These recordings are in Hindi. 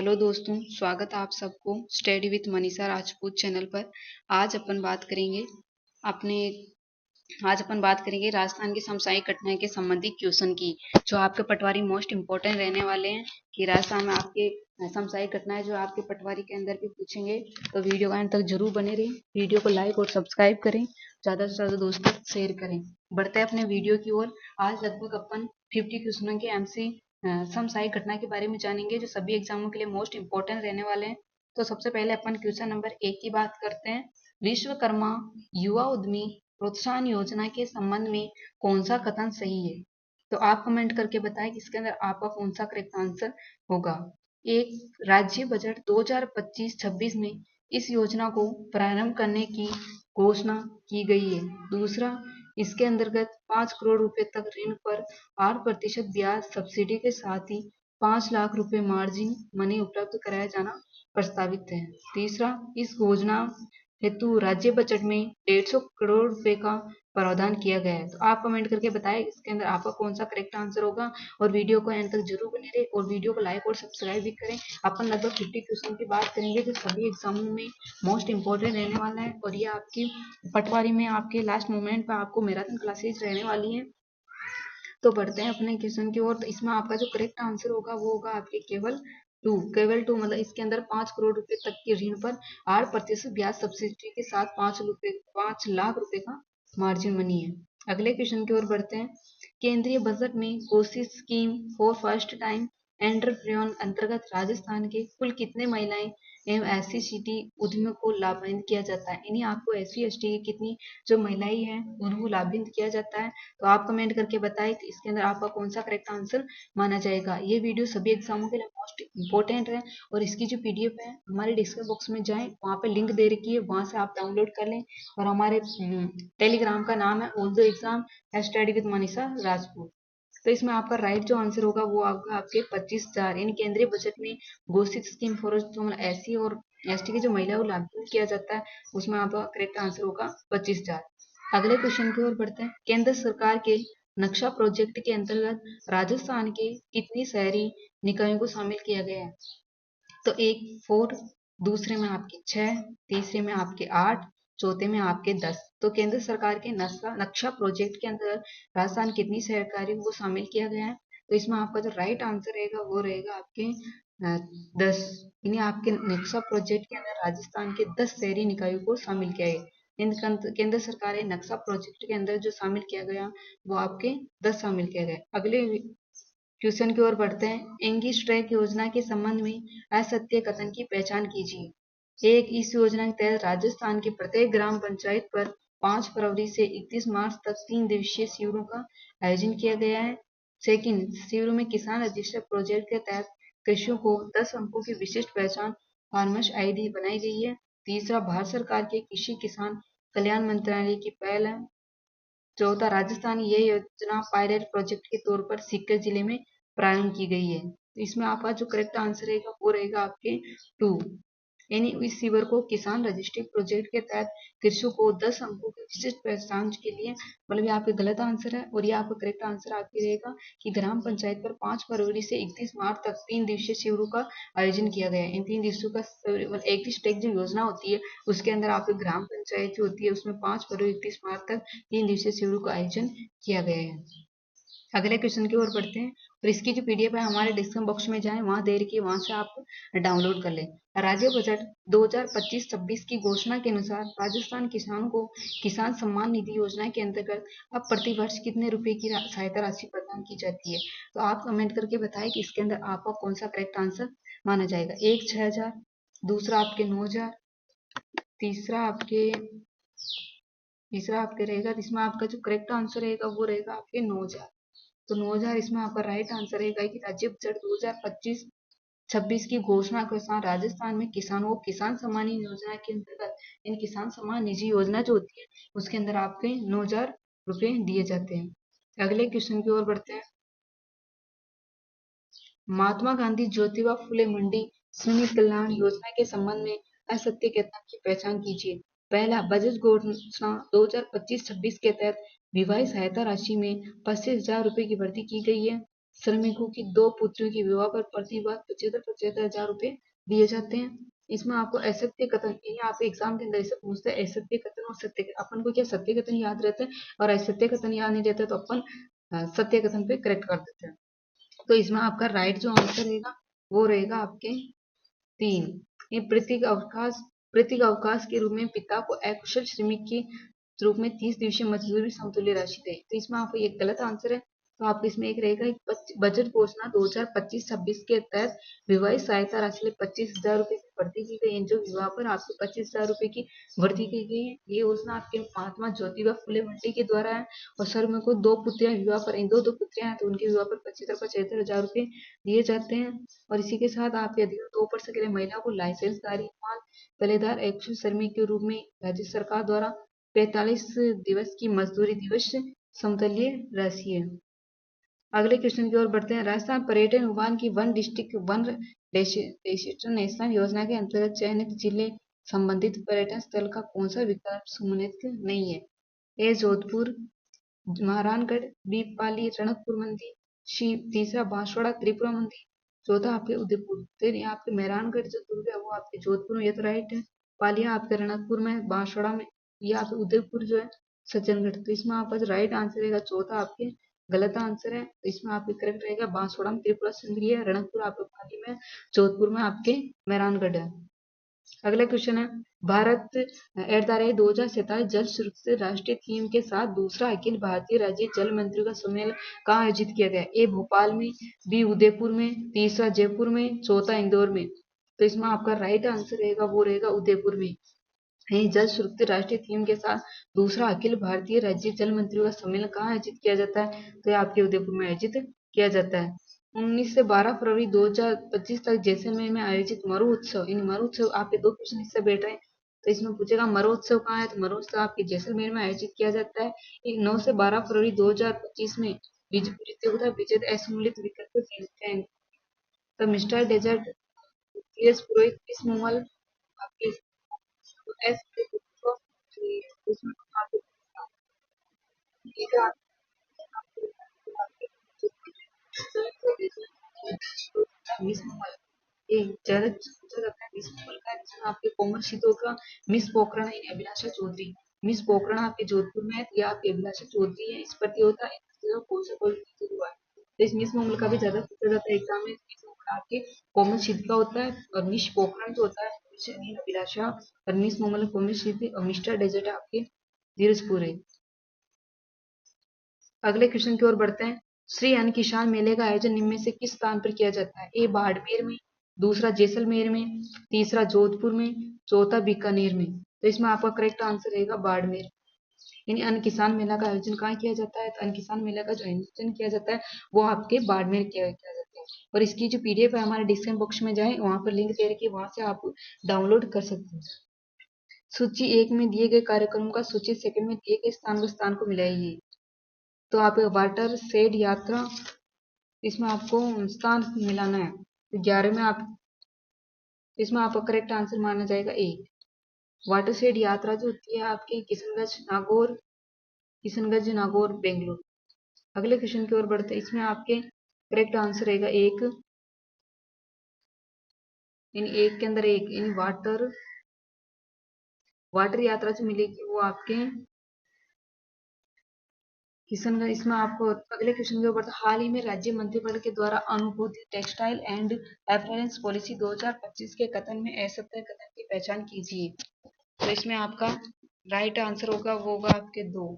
हेलो दोस्तों, स्वागत है आप सबको study with Manisha Rajput channel पर। आज अपन बात करेंगे अपने आज अपन बात करेंगे राजस्थान की समसामयिक घटनाएं के संबंधी क्वेश्चन की, जो आपके पटवारी मोस्ट इंपोर्टेंट रहने वाले हैं। कि राजस्थान में आपके समसामयिक घटनाएं जो आपके पटवारी के अंदर भी पूछेंगे, तो वीडियो का अंत तक जरूर बने रहें। वीडियो को लाइक और सब्सक्राइब करें, ज्यादा से ज्यादा दोस्तों शेयर करें। बढ़ते हैं अपने वीडियो की ओर। आज लगभग अपन 50 क्वेश्चनों के एमसी समसामयिक घटना के बारे में जानेंगे, जो सभी एग्जामों के लिए मोस्ट इंपोर्टेंट रहने वाले हैं। तो सबसे पहले अपन क्वेश्चन नंबर 1 की बात करते हैं। विश्वकर्मा युवा उद्यमी प्रोत्साहन योजना के संबंध में कौन सा कथन सही है? तो आप कमेंट करके बताएं कि इसके अंदर आपका कौन सा करेक्ट आंसर होगा। एक, राज्य बजट 2025-26 में इस योजना को प्रारंभ करने की घोषणा की गई है। दूसरा, इसके अंतर्गत 5 करोड़ रुपए तक ऋण पर 8% ब्याज सब्सिडी के साथ ही 5 लाख रुपए मार्जिन मनी उपलब्ध कराया जाना प्रस्तावित है। तीसरा, इस योजना हेतु राज्य बजट में 150 करोड़ रुपए का प्रावधान किया गया है। तो आप कमेंट करके बताएं इसके अंदर आपका कौन सा करेक्ट आंसर होगा, और वीडियो को एंड तक जरूर बने रहे और वीडियो को लाइक और सब्सक्राइब भी करें। अपन लगभग 50 क्वेश्चन की बात करेंगे, जो सभी एग्जामों में मोस्ट इंपोर्टेंट रहने वाला है, और ये आपकी पटवारी में आपके लास्ट मोमेंट पर आपको मैराथन क्लासेज रहने वाली है। तो बढ़ते हैं अपने क्वेश्चन की ओर। तो इसमें आपका जो करेक्ट आंसर होगा वो होगा आपके केवल टू, मतलब इसके अंदर 5 करोड़ रुपए तक के ऋण पर 8% ब्याज सब्सिडी के साथ 5 लाख रुपए का मार्जिन मनी है। अगले क्वेश्चन की ओर बढ़ते हैं। केंद्रीय बजट में घोषित scheme for first time entrepreneur अंतर्गत राजस्थान के कुल कितने महिलाएं एवं SC/ST उद्यमियों को लाभान्वित किया जाता है? यानी आपको SC/ST की कितनी जो महिलाएं हैं उनको लाभान्वित किया जाता है? तो आप कमेंट करके बताएं कि इसके अंदर आपका कौन सा करेक्ट आंसर माना जाएगा। ये वीडियो सभी एग्जामों के लिए मोस्ट इंपोर्टेंट है, और इसकी जो PDF है हमारे डिस्क्रिप्शन बॉक्स में जाएं, वहाँ पे लिंक दे रखी है, वहाँ से आप डाउनलोड कर लें। और हमारे टेलीग्राम का नाम है all the exam study with Manisha Rajput. तो इसमें आपका राइट जो आंसर होगा वो आपका आपके 25,000, यानी केंद्रीय बजट में घोषित स्कीम फॉर SC और ST की जो महिला को लागू किया जाता है, उसमें आपका करेक्ट आंसर होगा 25,000। अगले क्वेश्चन की ओर बढ़ते हैं। केंद्र सरकार के नक्शा प्रोजेक्ट के अंतर्गत राजस्थान के कितनी शहरी निकायों को शामिल किया गया है? तो एक 4, दूसरे में आपके 6, तीसरे में आपके 8, चौथे में आपके 10। तो केंद्र सरकार के नक्शा प्रोजेक्ट के अंदर राजस्थान कितनी सहकारियों को शामिल किया गया है? तो इसमें आपका जो राइट आंसर रहेगा वो रहेगा आपके 10। यानी आपके नक्शा प्रोजेक्ट के अंदर राजस्थान के 10 शहरी निकायों को शामिल किया गया। केंद्र सरकार के नक्शा प्रोजेक्ट के अंदर जो शामिल किया गया वो आपके 10 शामिल किया गया। अगले क्वेश्चन की ओर बढ़ते हैं। एंगिस ट्रैक योजना के संबंध में असत्य कथन की पहचान कीजिए। एक, इस योजना के तहत राजस्थान के प्रत्येक ग्राम पंचायत पर 5 फरवरी से 31 मार्च तक 3 दिवसीय शिविरों का आयोजन किया गया है। सेकंड, शिविरों में किसान रजिस्टर प्रोजेक्ट के तहत कृषियों को 10 अंकों की विशिष्ट पहचान फार्मर्स ID बनाई गई है। तीसरा, भारत सरकार के कृषि किसान कल्याण मंत्रालय की पहल है। चौथा, राजस्थान ये योजना पायलट प्रोजेक्ट के तौर पर सीकर जिले में प्रारंभ की गई है। तो इसमें आपका जो करेक्ट आंसर रहेगा वो रहेगा आपके 2, यानी इस शिविर को किसान रजिस्ट्री प्रोजेक्ट के तहत कृषकों को 10 अंकों की विशिष्ट पहचान के लिए, मतलब ये आपका गलत आंसर है, और ये आपका करेक्ट आंसर आपके रहेगा कि ग्राम पंचायत पर 5 फरवरी से 31 मार्च तक 3 दिवसीय शिविरों का आयोजन किया गया है। इन 3 दिवसों का एक स्टेक जो योजना होती है उसके अंदर आपकी ग्राम पंचायत जो होती है उसमें 5 फरवरी 31 मार्च तक 3 दिवसीय शिविरों का आयोजन किया गया है। अगले क्वेश्चन की ओर बढ़ते हैं, और इसकी जो PDF है हमारे डिस्क्रिप्शन बॉक्स में जाएं, वहां दे रखी है, वहां से आप डाउनलोड कर लें। राज्य बजट 2025-26 की घोषणा के अनुसार राजस्थान किसानों को किसान सम्मान निधि योजना के अंतर्गत अब प्रति वर्ष कितने रुपए की सहायता राशि प्रदान की जाती है? तो आप कमेंट करके बताएं कि इसके अंदर आपका कौन सा करेक्ट आंसर माना जाएगा। एक, 6,000, दूसरा आपके 9,000, तीसरा आपके तीसरा आपके रहेगा, इसमें आपका जो करेक्ट आंसर रहेगा वो रहेगा आपके 9,000। तो 9,000 इसमें आपका राइट आंसर रहेगा कि राज्य बजट 2025-26 की घोषणा के साथ राजस्थान में किसानों को किसान सम्मान निधि योजना के अंतर्गत, इन किसान सम्मान निधि योजना जो होती है उसके अंदर आपके 9,000 रुपए दिए जाते हैं। अगले क्वेश्चन की ओर बढ़ते हैं। महात्मा गांधी ज्योतिबा फुले मंडी श्रमिक कल्याण योजना के संबंध में असत्य कथन की पहचान कीजिए। पहला, बजट घोषणा 2025-26 के तहत विवाह सहायता राशि में 25,000 रुपए की वृद्धि की गई है। श्रमिकों की 2 पुत्रियों के विवाह पर प्रति बार 75,000 रुपए दिए जाते हैं। इसमें आपको असत्य कथन, ये आपके एग्जाम के अंदर ऐसे पूछते हैं, असत्य कथन और सत्य, अपन को क्या सत्य कथन याद रहता है और असत्य कथन याद नहीं रहता, तो अपन सत्य कथन पे करेक्ट कर देते हैं। तो इसमें आपका राइट जो आंसर रहेगा वो रहेगा आपके 3। ये प्रतीक अवकाश के रूप में पिता को अकुशल श्रमिक के रूप में 30 दिवसीय मजदूरी समतुल्य राशि दे। तो इसमें आपको एक गलत आंसर है, तो आपको इसमें एक रहेगा बजट घोषणा 2025-26 के तहत विवाह सहायता राशि 25,000 रुपए की वृद्धि की गई है। जो विवाह पर आपको 25,000 रुपए की वृद्धि की गई है, ये योजना आपके महात्मा ज्योतिबा फुले भंटे के द्वारा है। और सर मेरे को 2 पुत्रियां विवाह पर, दो पुत्रियां हैं, तो उनके विवाह पर 75,000 रुपए दिए जाते हैं। और इसी के साथ आपके अधिकतम 2% के लिए महिला को लाइसेंसधारी माल पल्लेदार अकुशल श्रमिक के रूप में राज्य सरकार द्वारा 45 दिवस की मजदूरी दिवस समतुल्य राशि है। अगले क्वेश्चन की ओर बढ़ते हैं। राजस्थान पर्यटन विभाग की वन डिस्ट्रिक्ट वन डेस्टिनेशन योजना के अंतर्गत चयनित जिले संबंधित पर्यटन स्थल का कौन सा विकल्प सम्मानित नहीं है? ए जोधपुर, महारानगढ़, बी पाली रणकपुर मंदिर, सी तीसरा बांसवाड़ा त्रिपुरा मंदिर, चौथा आपके उदयपुर। तो यहाँ आपके मेहरानगढ़ जो दुर्ग है वो आपके जोधपुर में, ये तो राइट है। पालिया आपके रणकपुर में, बांसवाड़ा में, ये आपके उदयपुर जो है सज्जनगढ़। तो इसमें आपका जो राइट आंसर रहेगा चौथा आपके गलत आंसर है। तो इसमें आपके करेक्ट रहेगा बांसवाड़ा में त्रिपुरा सुंदरी है, रणकपुर आपके पाली में, जोधपुर में आपके मेहरानगढ़ है। अगला क्वेश्चन है, भारत @ 2047 जल सुरक्षा राष्ट्रीय थीम के साथ दूसरा अखिल भारतीय राज्य जल मंत्रियों का सम्मेलन कहाँ आयोजित किया गया? ए भोपाल में, बी उदयपुर में, तीसरा जयपुर में, चौथा इंदौर में। तो इसमें आपका राइट आंसर रहेगा वो रहेगा उदयपुर में। जल सुरक्षा राष्ट्रीय थीम के साथ दूसरा अखिल भारतीय राज्य जल मंत्रियों का सम्मेलन कहाँ आयोजित किया जाता है? तो ये आपके उदयपुर में आयोजित किया जाता है। 19 से 12 फरवरी 2025 तक जैसलमेर में आयोजित मरु उत्सव, इन मरु उत्सव आपके 2 क्वेश्चन इससे बैठ रहे हैं। तो इसमें पूछेगा मरु उत्सव कहाँ है? तो मरु उत्सव आपके जैसलमेर में आयोजित किया जाता है। 9 से 12 फरवरी 2025 में प्रतियोगिता विजेता असम्मिलित विकल्प द मिस्टर डेजर्ट, टीएस पुरोहित, किस मूवल आपके एस उसमें आपके मिस मूवल, ये ज्यादा पूछा जाता है मिस मूवल का, जिसमें आपके कोमल शीतल का मिस पोखरण है अभिलाषा चौधरी। मिस पोखरण आपके जोधपुर में है, या आपके अभिलाषा चौधरी है। इस प्रतियोगिता कौन सा कॉलेज हुआ है? तो इस मिस मूवल का भी ज्यादा पूछा जाता है एग्जाम में। मिस मूवल आपके कोमल शीतल का होता है, और मिस पोखरण जो होता है अभिलाषा, और मिस मूवल कोमल शीतल, और मिस्टर डेजर्ट आपके धीरजपुर है। अगले क्वेश्चन की ओर बढ़ते हैं। श्री अन्न किसान मेले का आयोजन निम्न में से किस स्थान पर किया जाता है? ए बाड़मेर में, दूसरा जैसलमेर में, तीसरा जोधपुर में, चौथा बीकानेर में। तो इसमें आपका करेक्ट आंसर रहेगा बाड़मेर। यानी अन्न किसान मेला का आयोजन कहाँ किया जाता है? तो अन्न किसान मेला का जो आयोजन किया जाता है वो आपके बाड़मेर किया जाता है। और इसकी जो पीडीएफ है हमारे डिस्क्रिप्शन बॉक्स में जाए, वहां पर लिंक दे रखी है, वहां से आप डाउनलोड कर सकते हैं। सूची 1 में दिए गए कार्यक्रमों का सूची सेकंड में दिए गए स्थान को मिलाइए। तो आप वाटर शेड यात्रा, इसमें आपको स्थान मिलाना है। तो 11 में आप, इसमें आपका करेक्ट आंसर माना जाएगा ए। वाटर शेड यात्रा जो होती है आपके किशनगंज नागौर बेंगलुरु। अगले क्वेश्चन की ओर बढ़ते हैं। इसमें आपके करेक्ट आंसर रहेगा एक, इन एक के अंदर एक, इन वाटर यात्रा जो मिलेगी वो आपके किशनगंज। इसमें आपको अगले क्वेश्चन के ऊपर, हाल ही में राज्य मंत्रिमंडल के द्वारा अनुमोदित टेक्सटाइल एंड अपीयरेंस पॉलिसी 2025 के कथन में असत्य कथन की पहचान कीजिए। तो इसमें आपका राइट आंसर होगा वो होगा आपके 2।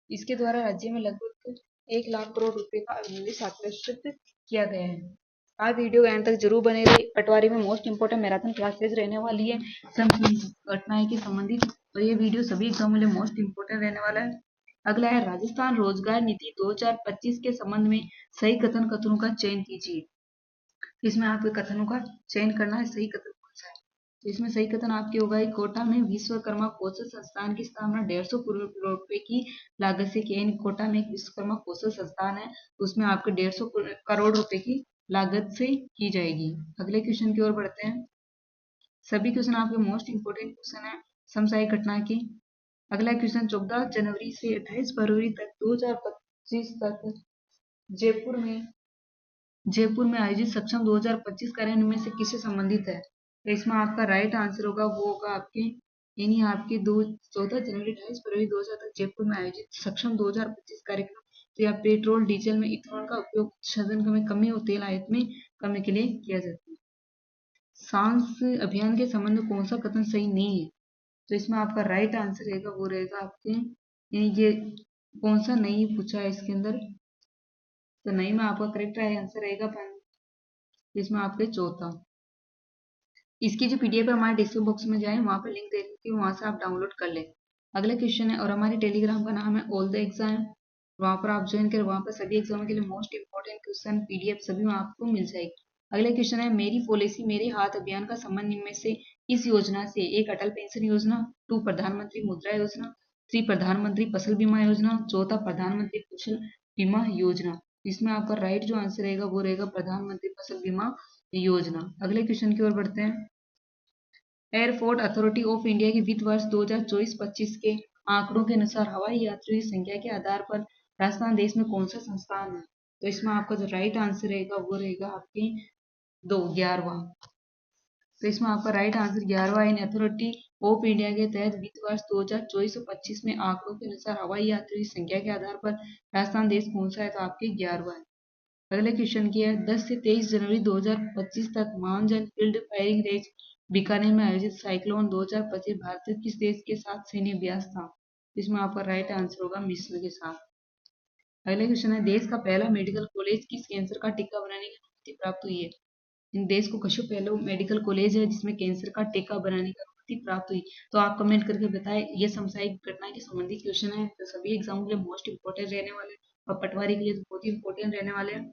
इसके द्वारा राज्य में लगभग 1 लाख करोड़ रुपए का निवेश आकर्षित किया गया है। आप वीडियो के एंड तक जरूर बने रहिए। पटवारी में मोस्ट इंपोर्टेंट मैराथन क्लासेज रहने वाली है घटनाएं की संबंधित, और ये वीडियो सभी एग्जाम में मोस्ट इंपोर्टेंट रहने वाला है। अगला है राजस्थान रोजगार नीति 2025 के संबंध में सही कथनों का चयन कीजिए। इसमें आपको कथनों का चयन करना है, सही कथन कौन सा है। तो इसमें सही कथन आपके होगा, कोटा में विश्वकर्मा कौशल संस्थान की स्थापना 150 करोड़ रुपए की लागत से की। कोटा में एक विश्वकर्मा कौशल संस्थान है, उसमें आपके 150 करोड़ रुपए की लागत से की जाएगी। अगले क्वेश्चन की ओर बढ़ते हैं। सभी क्वेश्चन आपके मोस्ट इंपोर्टेंट क्वेश्चन है समसामयिक घटना की। अगला क्वेश्चन, 14 जनवरी से 28 फरवरी तक 2025 तक जयपुर में जयपुर में आयोजित सक्षम 2025 कार्यक्रम में से किससे संबंधित है? तो इसमें आपका राइट आंसर होगा, वो होगा आपके यानी आपके दो 14 जनवरी 28 फरवरी 2000 तक जयपुर में आयोजित सक्षम 2025 कार्यक्रम। तो यह पेट्रोल डीजल में इथेनॉल का उपयोग ईंधन में कमी और तेल आयात में कमी के लिए किया जाता है। सांस अभियान के संबंध में कौन सा कथन सही नहीं है? तो इसमें आपका राइट आंसर रहेगा, वो रहेगा आपके ये कौन सा नहीं पूछा है इसके अंदर, तो नहीं में आपका करेक्ट आंसर रहेगा इसमें आपके चौथा। इसकी जो पीडीएफ है हमारे डिस्क्रिप्शन बॉक्स में जाए, वहां पर लिंक दे रखी है, वहां से आप डाउनलोड कर ले। अगला क्वेश्चन है, और हमारे टेलीग्राम का नाम है ऑल द एग्जाम, वहां पर आप ज्वाइन करें, वहां पर सभी एग्जाम के लिए मोस्ट इंपोर्टेंट क्वेश्चन पीडीएफ सभी वहां आपको मिल जाएगी। अगला क्वेश्चन है, मेरी पॉलिसी मेरे हाथ अभियान का संबंध इनमें से इस योजना से? एक अटल पेंशन योजना, 2 प्रधानमंत्री मुद्रा योजना, 3 प्रधानमंत्री फसल बीमा योजना, चौथा प्रधानमंत्री कुशल बीमा योजना। इसमें आपका राइट जो आंसर रहेगा वो रहेगा प्रधानमंत्री फसल बीमा योजना। अगले क्वेश्चन की ओर बढ़ते हैं। एयरपोर्ट अथॉरिटी ऑफ इंडिया के वित्त वर्ष 2024-25 के आंकड़ों के अनुसार हवाई यात्रियों की संख्या के आधार पर राजस्थान देश में कौन सा संस्थान है? तो इसमें आपका जो राइट आंसर रहेगा वो रहेगा आपके 11वां। तो इसमें आपका राइट आंसर 11वां। इन अथॉरिटी ऑफ इंडिया के तहत वित्त वर्ष 2024-25 में आंकड़ों के अनुसार हवाई यात्रियों की संख्या के आधार पर राजस्थान देश कौन सा है? तो आपके 11वां है। अगले क्वेश्चन की है, 10 से 23 जनवरी 2025 तक मानजन फील्ड फायरिंग रेंज बीकानेर में आयोजित साइक्लोन 2025 भारत के किस देश के साथ सैन्य अभ्यास था? इसमें आपका राइट आंसर होगा मिस्र के साथ। अगला क्वेश्चन है, देश का पहला मेडिकल कॉलेज किस कैंसर का टीका बनाने की अनुमति प्राप्त हुई है? देश को कशो पहला मेडिकल कॉलेज है जिसमें कैंसर का टीका बनाने की अनुमति प्राप्त हुई? तो आप कमेंट करके बताएं। ये समसामयिक घटना के संबंधी क्वेश्चन है, तो सभी एग्जाम के लिए मोस्ट इंपोर्टेंट रहने वाले और पटवारी के लिए तो बहुत ही इंपोर्टेंट रहने वाले हैं।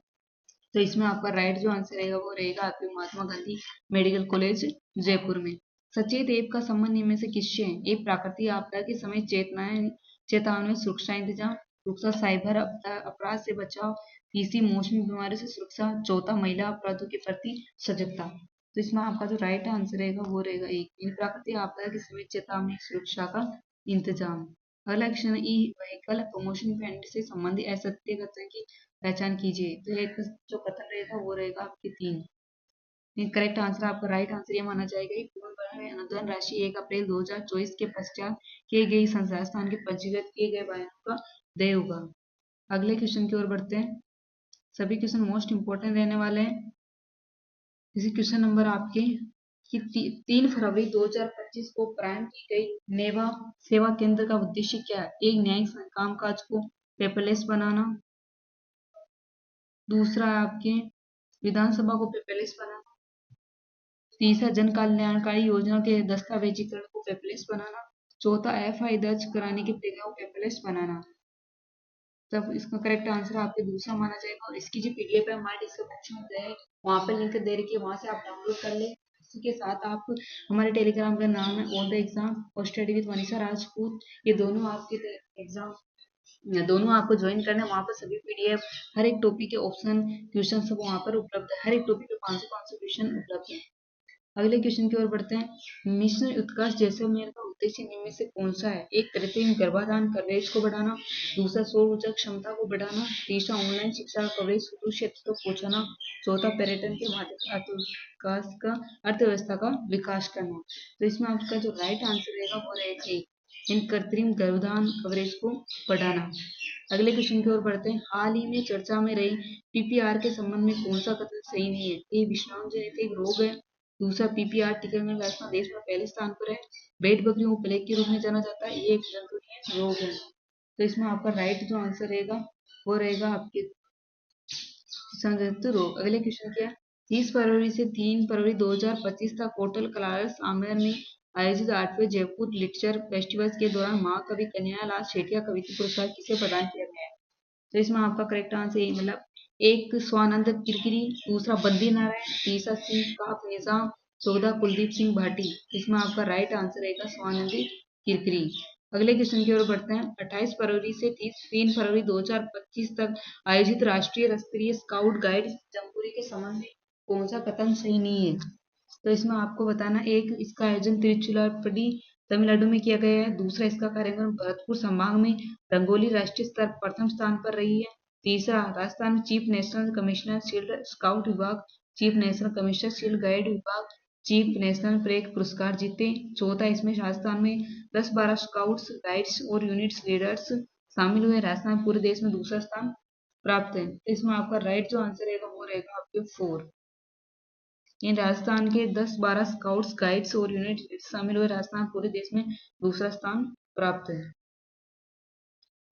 तो इसमें आपका राइट जो आंसर रहेगा वो रहेगा आपके महात्मा गांधी मेडिकल कॉलेज जयपुर में। सचेत ऐप का संबंध इनमें से किससे है? एक प्राकृतिक आपदा के समय चेतावनी सुरक्षा इंतजाम, दूसरा साइबर अपराध से बचाव, तीसरी मौसमी बीमारियों से सुरक्षा, चौथा महिला अपराधों के प्रति सजगता। तो इसमें आपका जो राइट आंसर रहेगा वो रहेगा एक, प्राकृतिक आपदा के समय चेतावनी सुरक्षा का इंतजाम। अगला question, e vehicle promotion fund से संबंधित असत्य कथन की पहचान कीजिए। तो एक जो कथन रहेगा वो रहेगा आपके 3। करेक्ट आंसर आपका राइट आंसर ये माना जाएगा, पूर्ण में अनुदान राशि 1 अप्रैल 2024 के पश्चात किए गए संस्थान के पंजीकृत किए गए बयानों का देय होगा। अगले क्वेश्चन की ओर बढ़ते हैं। सभी क्वेश्चन मोस्ट इंपोर्टेंट रहने वाले हैं। जैसे क्वेश्चन नंबर आपके कि 3 फरवरी 2025 को प्रारंभ की गई नेवा सेवा केंद्र का उद्देश्य क्या है? एक, न्यायिक कामकाज को पेपरलेस बनाना, दूसरा आपके विधानसभा को पेपरलेस बनाना, तीसरा जन कल्याणकारी योजना के दस्तावेजीकरण को पेपरलेस बनाना, चौथा एफआई दर्ज कराने की प्रक्रिया को पेपरलेस बनाना। तब इसका करेक्ट आंसर आपके दूसरा माना जाएगा। और इसकी जो पीडीएफ है हमारे डिस्क्रिप्शन में है, वहां पर लिंक दे रखी है, वहां से आप डाउनलोड कर ले। इसी के साथ आप हमारे टेलीग्राम का नाम है ऑल द एग्जाम और स्टडी विद मनीषा राजपूत, ये दोनों आपके एग्जाम दोनों आपको ज्वाइन करना है। वहां पर सभी पीडीएफ हर एक टॉपिक के ऑप्शन क्वेश्चन सब वहां पर उपलब्ध है। हर एक टॉपिक पे 500 क्वेश्चन उपलब्ध है। अगले क्वेश्चन की ओर बढ़ते हैं। मिशन उत्कर्ष जैसलमेर का उद्देश्य निम्न में से कौन सा है? एक, कृत्रिम गर्भाधान कवरेज को बढ़ाना, दूसरा सौर ऊर्जा क्षमता को बढ़ाना, तीसरा ऑनलाइन शिक्षा का कवरेज सुदूर क्षेत्र तक पहुंचाना, चौथा पर्यटन के माध्यम अर्थव्यवस्था का विकास करना। तो इसमें आपका जो राइट आंसर रहेगा वो रहेगा एक, इन कृत्रिम गर्भाधान कवरेज को बढ़ाना। अगले क्वेश्चन की ओर बढ़ते हैं। हाल ही में चर्चा में रही पीपीआर के संबंध में कौन सा कथन सही नहीं है? ये विषाणु जनित एक रोग है, दूसरा पीपीआर टीकाकरण राजस्थान देश में पहले स्थान पर है, भेड़ बकरियों को प्लेग के रूप में जाना जाता है, ये एक जंतु रोग है। तो इसमें आपका राइट जो आंसर रहेगा वो रहेगा आपके संजंतु रोग। अगले क्वेश्चन क्या है? 30 फरवरी से 3 फरवरी 2025 तक होटल कलारस आमेर में आयोजित 8वें जयपुर लिटरेचर फेस्टिवल के दौरान महाकवि कन्हैयालाल शेटिया कविता पुरस्कार किसे प्रदान किया गया है? तो इसमें आपका करेक्ट आंसर ये मतलब एक, स्वानंद किरकिरी, दूसरा बंदी नारायण, तीसरा सिंह काफ निजाम, चौथा कुलदीप सिंह भाटी। इसमें आपका राइट आंसर रहेगा स्वानंदी किरकिरी। अगले क्वेश्चन की ओर बढ़ते हैं। 28 फरवरी से 3 फरवरी 2025 तक आयोजित राष्ट्रीय स्तरीय स्काउट गाइड जमपुरी के संबंध में कौन सा कथन सही नहीं है? तो इसमें आपको बताना, एक, इसका आयोजन तिरुचिरापल्ली तमिलनाडु में किया गया है, दूसरा इसका कार्यक्रम भरतपुर संभाग में रंगोली राष्ट्रीय स्तर प्रथम स्थान पर रही है, तीसरा, राजस्थान में chief national commissioner shield scout विभाग, chief national commissioner shield guide विभाग, चीफ नेशनल परेड पुरस्कार जीते। चौथा, इसमें राजस्थान में 10-12 स्काउट्स गाइड्स और यूनिट्स लीडर्स शामिल हुए। राजस्थान पूरे देश में दूसरा स्थान प्राप्त है। इसमें आपका राइट जो आंसर रहेगा वो रहेगा आपके 4। इन राजस्थान के 10-12 स्काउट्स गाइड्स और यूनिट शामिल हुए। राजस्थान पूरे देश में दूसरा स्थान प्राप्त है।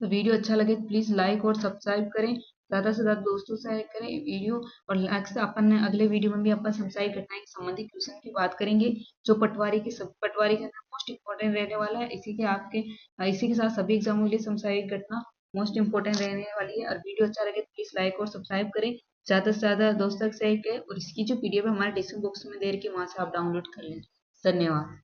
तो वीडियो अच्छा लगे तो प्लीज लाइक और सब्सक्राइब करें, ज्यादा से ज्यादा दोस्तों से शेयर करें वीडियो। और नेक्स्ट अपन अगले वीडियो में भी अपन समसामयिक घटनाएं के संबंधित क्वेश्चन की बात करेंगे, जो पटवारी के अंदर मोस्ट इंपोर्टेंट रहने वाला है। इसी के साथ सभी एग्जामों के लिए समसामयिक घटना मोस्ट इंपोर्टेंट रहने वाली है। और वीडियो अच्छा लगे तो प्लीज लाइक और सब्सक्राइब करें, ज्यादा से ज्यादा दोस्तों तक शेयर करें। और इसकी जो पीडीएफ है हमारे डिस्क्रिप्शन बॉक्स में दे रखी है, वहां से आप डाउनलोड कर लें। धन्यवाद।